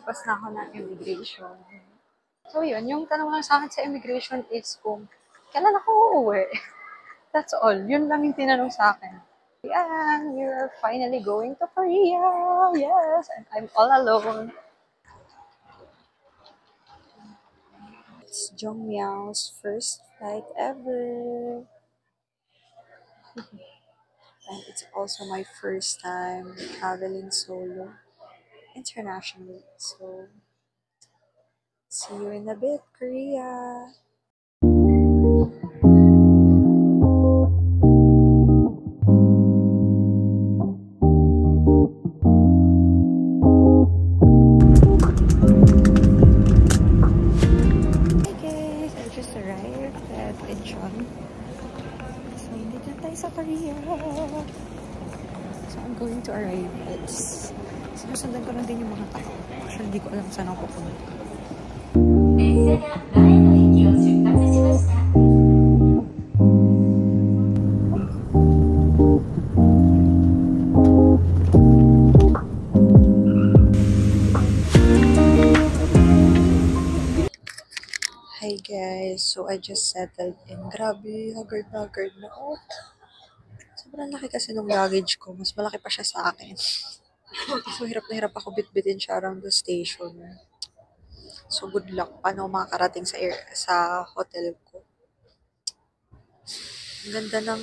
Tapos na ako ng immigration. So yun, yung tanong lang sa akin sa immigration is kung kailan ako uuwi. That's all. Yun lang yung tinanong sa akin. Yeah, we're finally going to Korea. Yes, and I'm all alone. It's Jong Miao's first flight ever. And it's also my first time traveling solo internationally. So, see you in a bit, Korea. Sa Korea. So, I'm going to arrive. Sinusundan ko lang din yung mga tao. Actually, hindi ko alam saan ako pupunta. Hi guys, so I just settled in. Grabe, haggard na ako. Sobrang laki kasi nung luggage ko. Mas malaki pa siya sa akin. So, hirap na hirap ako bitbitin siya around the station. So, good luck. Paano makakarating sa hotel ko. Ang ganda ng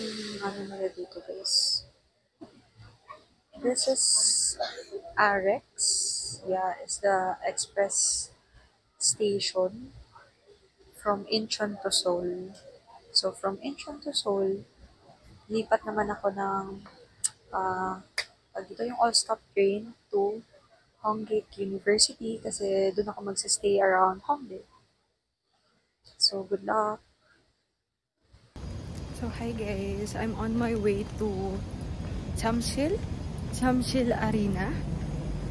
nila dito, guys. This is Arex. Yeah, it's the express station from Incheon to Seoul. So, from Incheon to Seoul, lipat naman ako ng dito yung all-stop train to Hongdae University kasi doon ako magsistay around Hongdae. So, good luck! So, hi guys! I'm on my way to Jamsil Arena.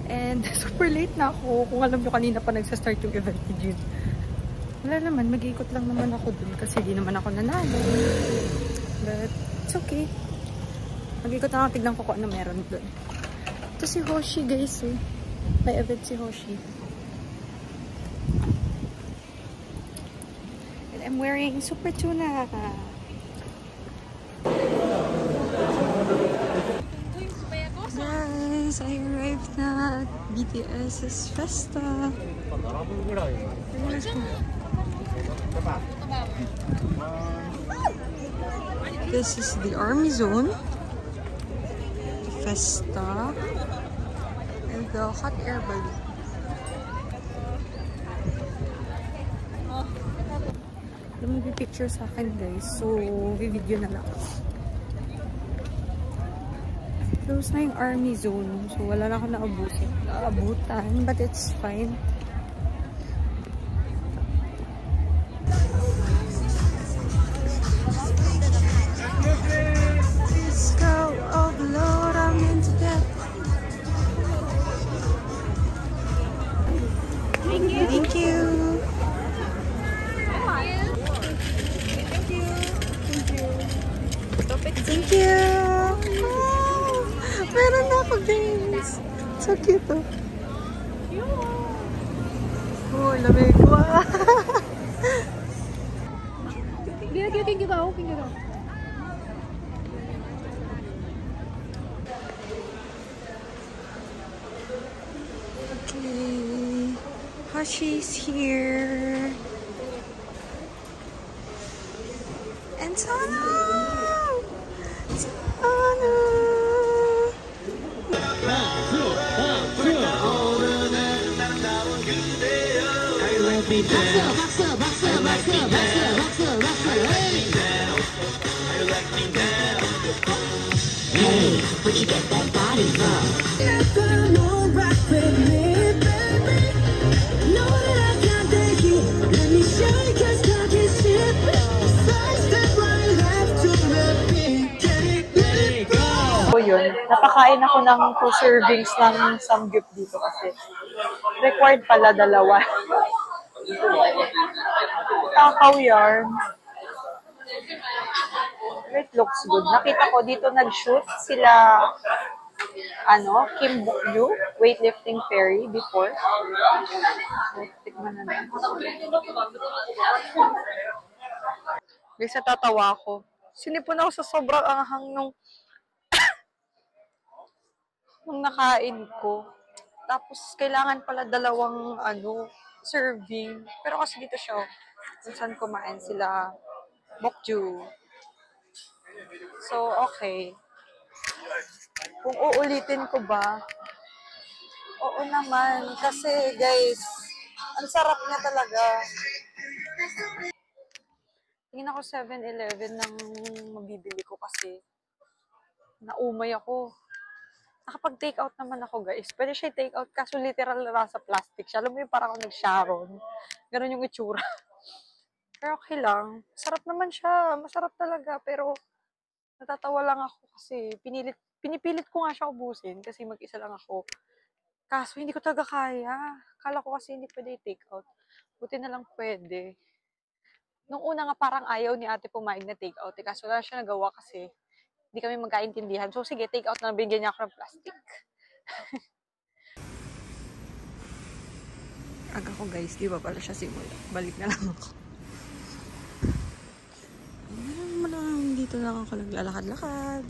And super late na ako. Kung alam nyo, kanina pa nagsa-start yung event ni June. Wala naman, mag-iikot lang naman ako dun kasi di naman ako nanalo. But, it's okay. Mag-ikot na ako, tignan ko kung ano meron dun. Ito si Hoshi, guys. Eh. May event si Hoshi. And I'm wearing Super Tuna. Guys, I arrived na at BTS's Festa. This is the Army Zone, the Festa, and the hot air balloon. Mag-picture sa akin guys, so video na lang. Close na yung Army Zone, so wala na ako naabutan, but it's fine. Thank you. Thank you. Oh, meron na ako, guys. So cute, oh. Oh, lamig ko. Thank you daw. Okay. Hoshi's here. And Sana! Hey, where'd you get that body from? So yun, napakain ako ng 2 servings ng samgyup dito kasi required pala 2. Takaw yarn. It looks good. Nakita ko dito nag-shoot sila Kim Bok-ju, weightlifting fairy before. So, tikman na natin. Guys, natatawa ako. Sinipon ako sa sobrang anghang nung nakain ko. Tapos, kailangan pala dalawang, serving. Pero kasi dito siya, kung saan kumain sila, Bokju. So, okay. Kung uulitin ko ba, oo naman. Kasi, guys, ang sarap niya talaga. Tingin ako 7-Eleven ng mabibili ko kasi naumay ako. Nakapag-take out naman ako, guys. Pwede siya take out kaso literal na nasa plastic siya. Alam mo yung parang ako nag-Sharon. Ganun yung itsura. Pero okay lang. Sarap naman siya. Masarap talaga. Pero natatawa lang ako kasi pinipilit ko nga siya ubusin kasi mag-isa lang ako. Kaso hindi ko talaga kaya. Kala ko kasi hindi pwede i-take out. Buti na lang pwede. Nung una nga parang ayaw ni ate pumayag na take out. Kaso wala siya nagawa kasi hindi kami magkaintindihan. So sige, take out na bigyan niya ako ng plastic. Aga ko guys, di ba pala siya simula. Balik na lang ako. Dito lang ako naglalakad-lakad.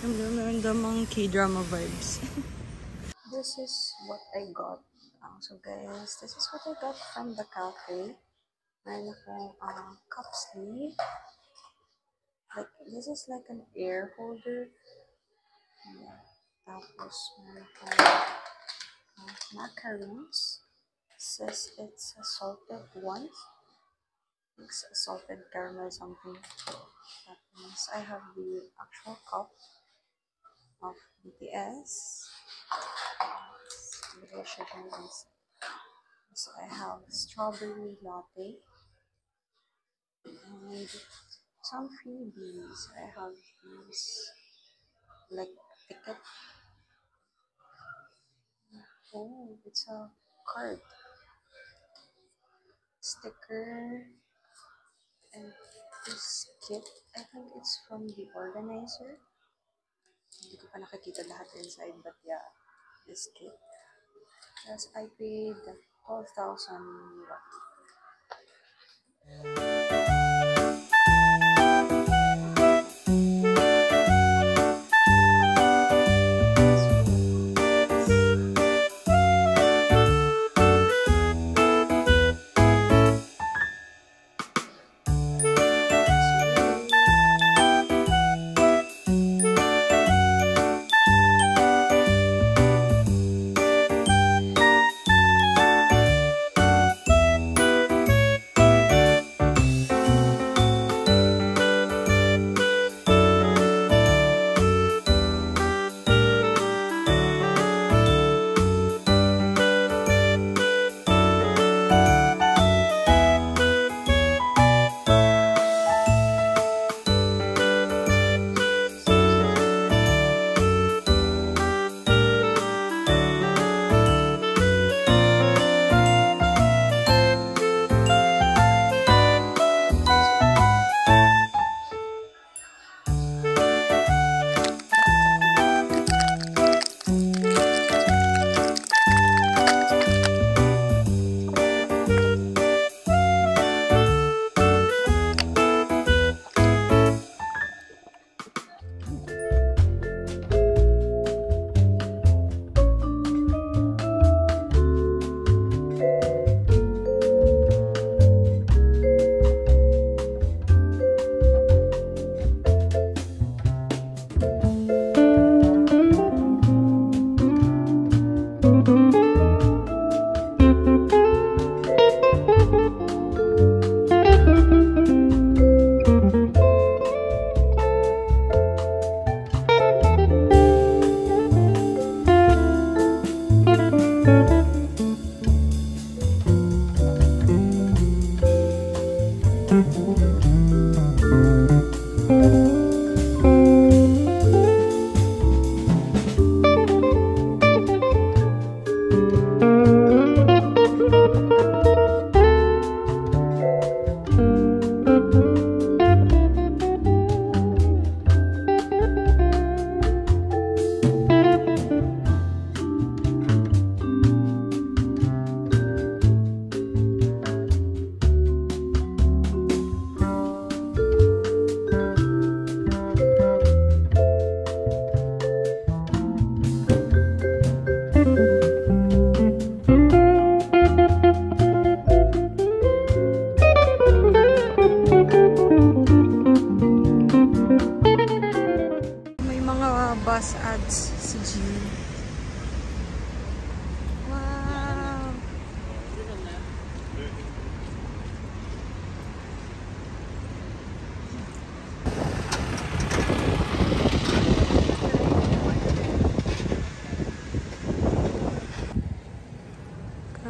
Meron damang K-drama vibes. This is what I got. So guys, this is what I got from the cafe. Meron akong cup sleeve. Like, this is like an air holder. Yeah. Tapos, meron akong macaroons. It says it's a salted one. It's a salted caramel something. Tapos, I have the actual cup of BTS. So, I have strawberry latte. And some freebies. I have these like ticket. Oh, it's a card. Sticker. And this kit, I think it's from the organizer. Hindi ko pa nakikita lahat inside, but yeah, this kit. Yes, I paid 12,000 roughly.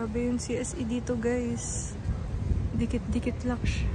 Grabe yung CSE dito, guys. Dikit-dikit lang siya.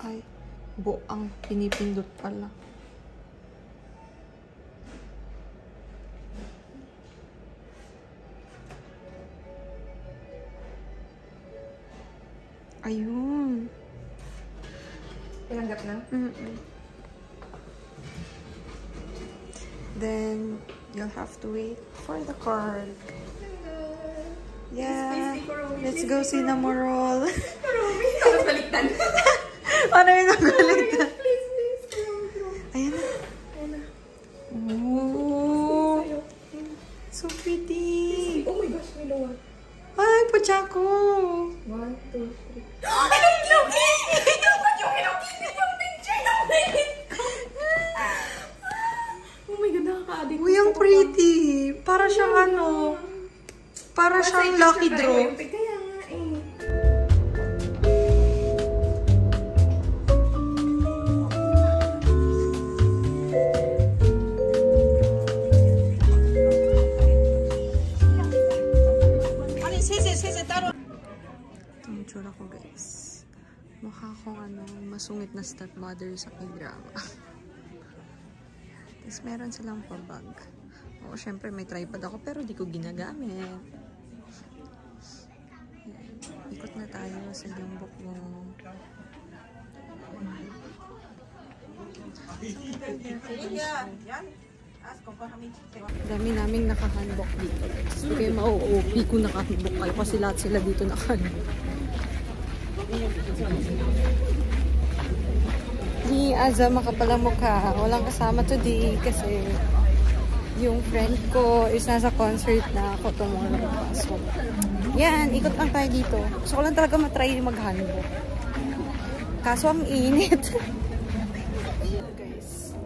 Ay, buang pinipindot pala. Ayun. Tinanggap na? Then, you'll have to wait for the card. Yeah. Let's go see Namorol. Karumi! Tapos baliktad. Ano yung nagalitan? Ayan na. Ayan na. Oh. So pretty. Oh my gosh, may lower. Ay, Pochako. 1, 2, 3. Ay, Loki! Yung picture namin! Oh my God, nakaka-addict. Uy, ang pretty. Para siyang ano. Para siyang lucky draw. Kaya nga eh. Itong itsura ko, guys. Mukha akong masungit na stepmother sa k-drama. Tapos meron silang pabag. Oo, syempre may tripod ako pero di ko ginagamit. Ayan. Ikot na tayo sa Gyeongbok mo. Dami naming nakahandbok dito. So, kaya mau-OP kung nakahandbok kayo kasi lahat sila dito nakahandbok. Ni Aza makapalamukha. Walang kasama today kasi yung friend ko is nasa concert na ako tomorrow. So, yan. Ikot lang tayo dito. Gusto ko lang talaga matry mag-handbok. Kaso ang init. Guys,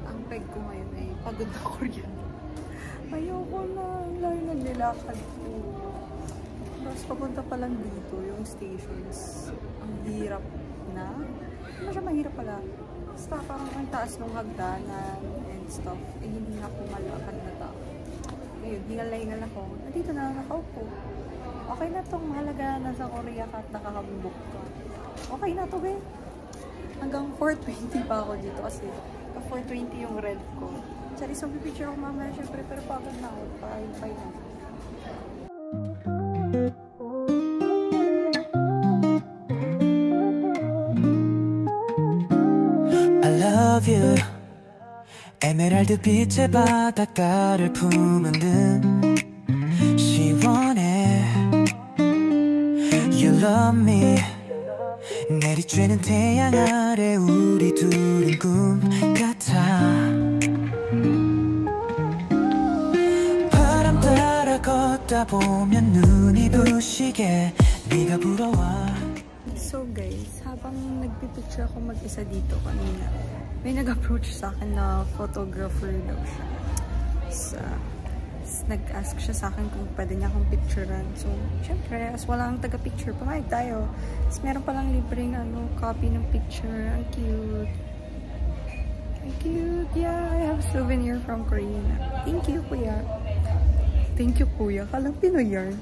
ang peg ko ngayon ay pagod na ako yan. Ayoko na. Layo naglilakad ko. Tapos papunta pa lang dito yung stations. Ang hirap na. Ano siya mahirap pala? Basta parang ang taas ng hagdanan and stuff. Eh, hindi na ako malakad na tao. Ngayon, hingal ako. Nandito na nakaupo. Okay na tong mahalaga nasa Korea ka at nakakabubok ka. Okay na to, be. Hanggang 4:20 pa ako dito kasi 4:20 yung red ko. Sorry, so pipicture ako mamaya syempre pero pagod na ako. Pahay na. love you 에메랄드 빛의 바닷가를 품은 듯 시원해 You love me 내리쬐는 태양 아래 우리 둘은 꿈 같아 바람 따라 걷 걷다 보면 눈이 부시게 네가 부러워. So guys, habang nagpipicture ako mag-isa dito kanina, may nag-approach sa akin na photographer daw siya. So, nag-ask siya sa akin kung pwede niya akong picturean. So, syempre, as wala ang taga-picture, pumayag tayo. Tapos meron palang libreng copy ng picture. Ang cute. Ang cute. Yeah, I have a souvenir from Korea. Thank you, kuya. Thank you, kuya. Kalang Pinoy yarn.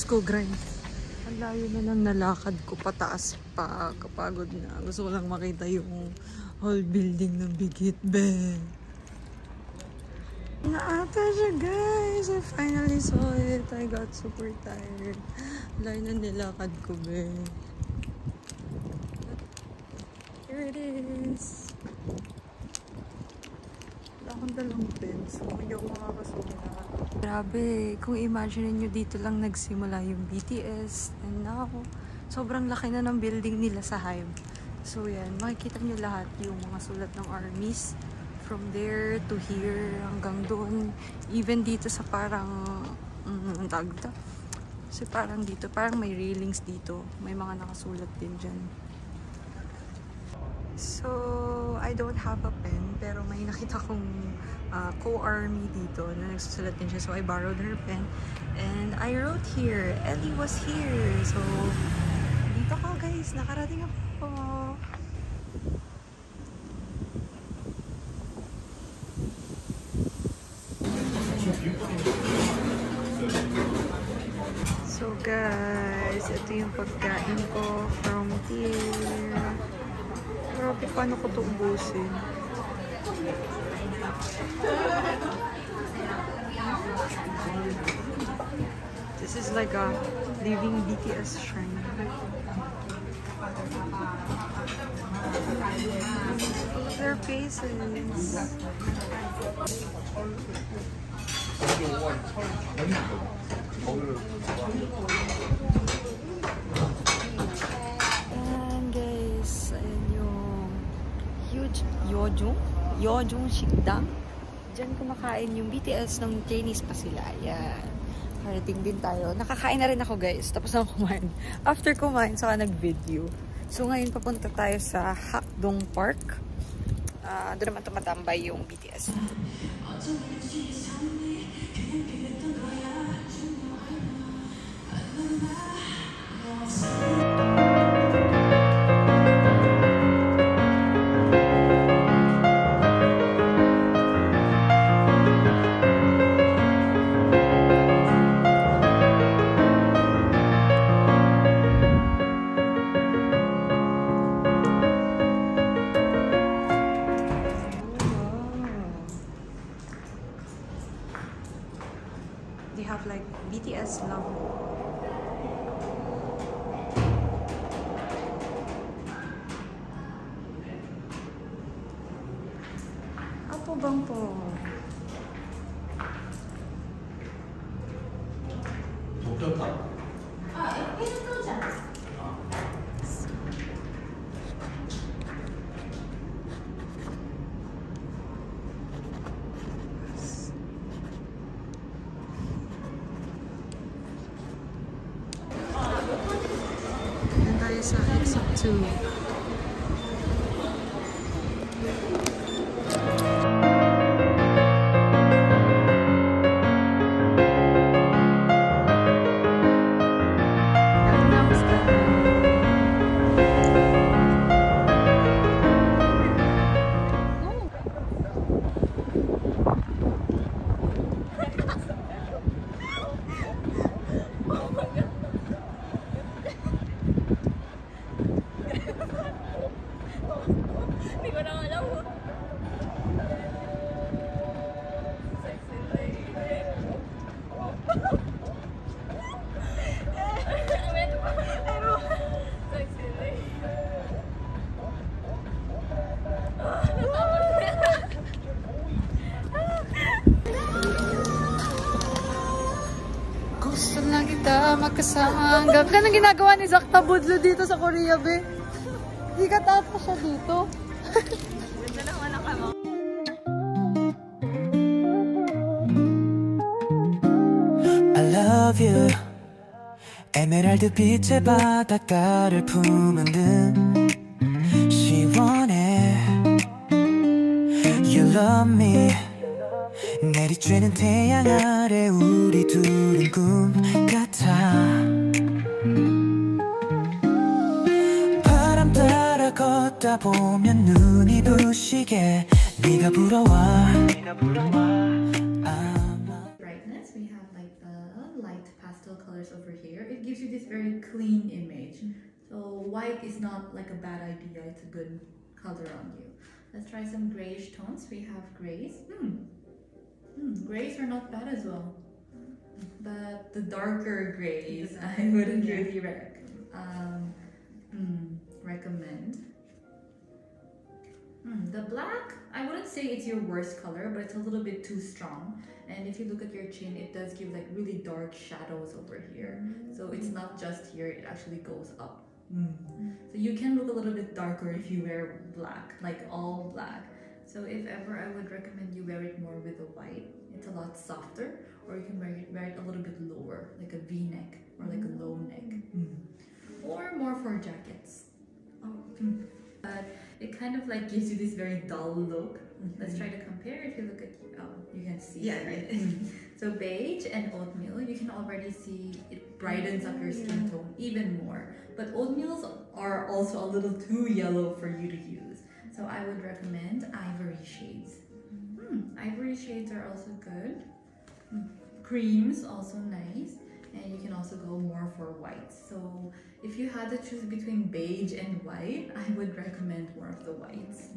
Go grind. Ang layo na lang nalakad ko pataas pa, kapagod na. Gusto ko lang makita yung whole building ng Bigit Ben. Naata siya guys! I finally saw it. I got super tired. Layo na nilakad ko, Ben. Here it is. Wala akong dalang pen, so hindi ako makakasulat. Grabe, kung imagine nyo dito lang nagsimula yung BTS, and now, sobrang laki na ng building nila sa Hive. So yan, makikita nyo lahat yung mga sulat ng armies, from there to here, hanggang doon, even dito sa parang, ang tawag dito? Kasi parang dito, parang may railings dito, may mga nakasulat din dyan. So, I don't have a pen, pero may nakita kong co-army dito na nagsusulat din siya. So, I borrowed her pen. And I wrote here, Ellie was here. So, dito ko guys, nakarating ako. So guys, ito yung pagkain ko from here. Grabe, paano ko ito ubusin? This is like a living BTS shrine. Their faces. And guys, ayan yung huge Yeojung Sikdang. Diyan kumakain yung BTS ng Chinese pa sila. Ayan. Parating din tayo. Nakakain na rin ako guys. Tapos na kumain. After kumain, saka nag-video. So ngayon papunta tayo sa Hakdong Park. Doon naman tumatambay yung BTS. They have like BTS logo. Apo bang po? Sa exit 2. kita magkasama hanggang... Ganang ginagawa ni Zach Tabudlo dito sa Korea, be. Hindi ka tapos siya dito. Ganda lang anak ka mo. I love you. 에메랄드 빛의 바닷가를 품은 듯 시원해. You love me. 내리쬐는 태양 아래 우리 둘은 꿈 같아. 바람 따라 걷다 보면 눈이 부시게 네가 부러워. Brightness, we have like the light pastel colors over here. It gives you this very clean image. So white is not like a bad idea, it's a good color on you. Let's try some grayish tones. We have grays. Grays are not bad as well. But the darker grays, I wouldn't really recommend. The black, I wouldn't say it's your worst color, but it's a little bit too strong. And if you look at your chin, it does give like really dark shadows over here. So it's not just here, it actually goes up. So you can look a little bit darker if you wear black, like all black. So if ever, I would recommend you wear it more with a white. It's a lot softer, or you can wear it a little bit lower, like a V-neck or like a low neck. Or more for jackets. But it kind of like gives you this very dull look. Let's try to compare. If you look at, you can see. Yeah, right. So beige and oatmeal, you can already see it brightens up your skin tone even more. But oatmeals are also a little too yellow for you to use. So I would recommend ivory shades. Ivory shades are also good. Creams, also nice. And you can also go more for whites. So if you had to choose between beige and white, I would recommend more of the whites.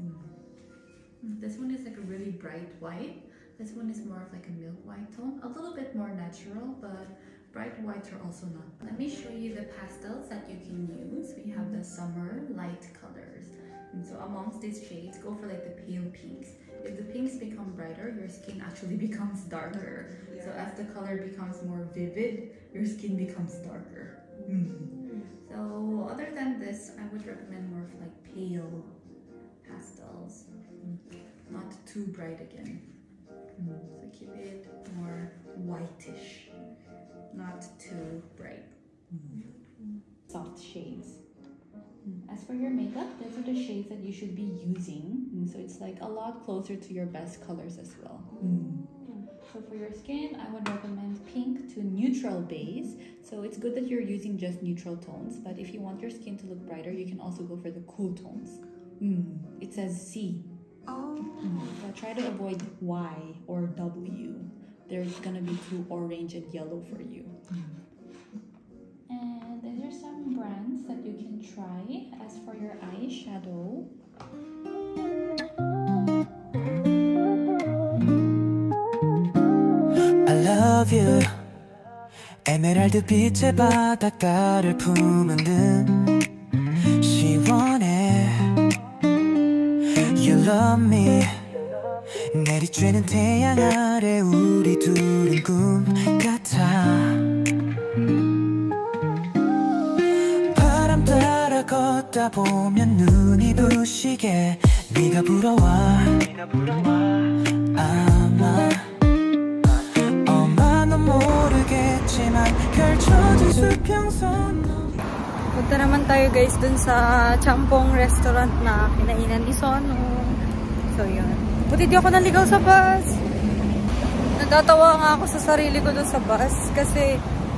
This one is like a really bright white. This one is more of like a milk white tone. A little bit more natural, but bright whites are also not. Let me show you the pastels that you can use. We have the summer light colors. And so amongst these shades, go for like the pale pinks. If the pinks become brighter, your skin actually becomes darker. So as the color becomes more vivid, your skin becomes darker. So other than this, I would recommend more of like pale pastels. Not too bright again. So keep it more whitish, not too bright. Soft shades. As for your makeup, those are the shades that you should be using. So it's like a lot closer to your best colors as well. So for your skin, I would recommend pink to neutral base. So it's good that you're using just neutral tones, but if you want your skin to look brighter, you can also go for the cool tones. It says C. So try to avoid Y or W. There's gonna be too orange and yellow for you. And these are some brands that you can try. As for your eyeshadow, I love you. 에메랄드 빛의 바닷가를 품은 듯 시원해. You love me. 내리쬐는 태양 아래 우리 둘은 꿈 같아. 바람 따라 걷다 보면 눈이 부시게 네가 부러워. 아마 엄마는 모르겠지만 펼쳐진 수평선. Punta naman tayo guys dun sa Champong restaurant na kinainan ni Sono. So yun. Buti di ako naligaw sa bus. Natatawa nga ako sa sarili ko dun sa bus kasi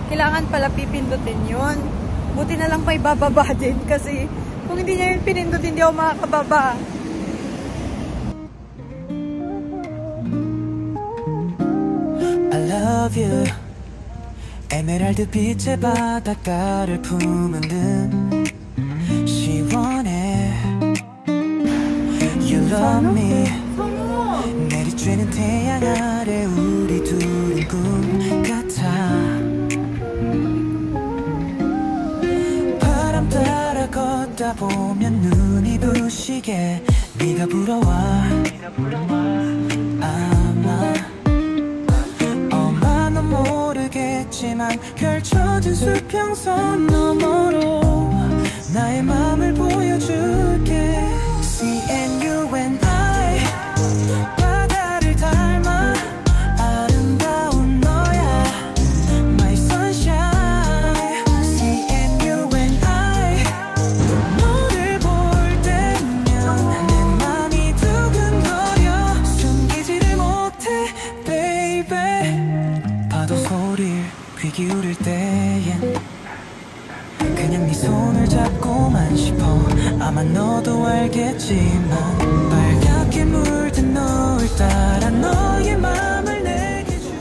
kailangan pala pipindutin yun. Buti na lang may bababa din kasi kung hindi niya yun pinindut, hindi ako makakababa. I love you. 에메랄드 빛의 바닷가를 품은 듯 시원해. You love me. 내리쬐는 태양 아래 우리 둘은 꿈 같아. 바람 따라 걷다 보면 눈이 부시게 네가 부러워. 아마 엄마는 모르겠지만 펼쳐 펼쳐진 수평선 너머로 나의 맘을 보여줄게. See and you and I 바다를 닮아 아름다운 너야 My sunshine. See and you and I 너를 볼 때면 내 맘이 두근거려 숨기지를 못해 baby. 파도 소리를 귀 기울일 때엔 그냥 네 손을 잡고만 싶어. 아마 너도 알겠지만 빨갛게 물든 너를 따라 너의 맘을 내게 줄.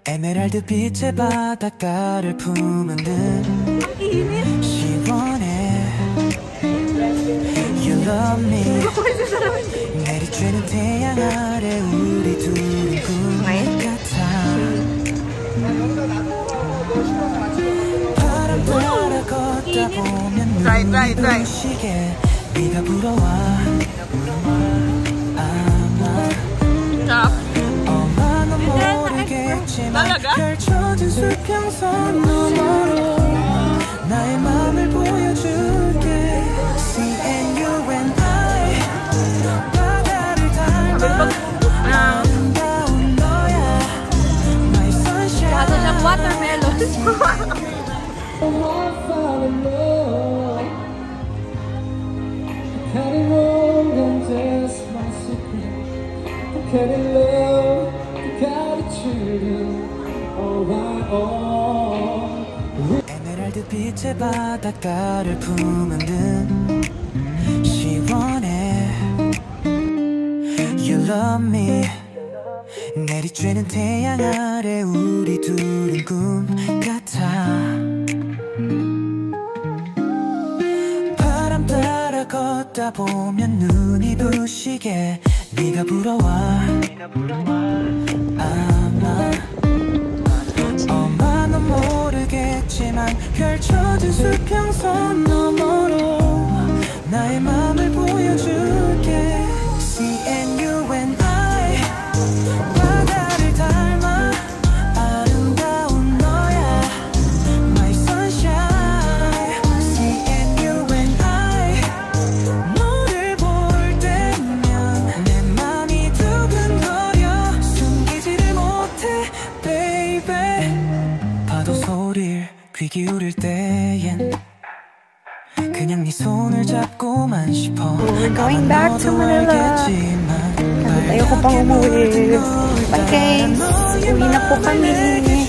에메랄드 빛의 바닷가를 품은 듯 시원해. You love me. 내리쬐는 태양 아래 우리 둘은 꿈 같아. 바람 따라 걷다 보면 눈이 부시게 네가 불어와. 펼쳐진 수평선 너머로 나의 맘을 보여줄게. See and you and I 바다를 닮아 아름다운 너야 My sunshine. Paano siyang watermelon? 에메랄드 빛의 바닷가를 품은 듯 시원해. You love me. 내리쬐는 태양 아래 우리 둘은 꿈 같아. 바람 따라 걷다 보면 눈이 부시게 네가 불어와. 아마 넌 모르겠지만 펼쳐진 수평선 너머로 나의 맘을 보여줄게. See and you and I 바다를 닮아 아름다운 너야 My sunshine. See and you and I 너를 볼 때면 내 맘이 두근거려 숨기지를 못해 baby. 파도 소리를 귀 기울일 때엔 그냥 네 손을 잡고만 싶어. We're going back to Manila. Ayoko pang umuwi. Bye guys. Uwi na po kami.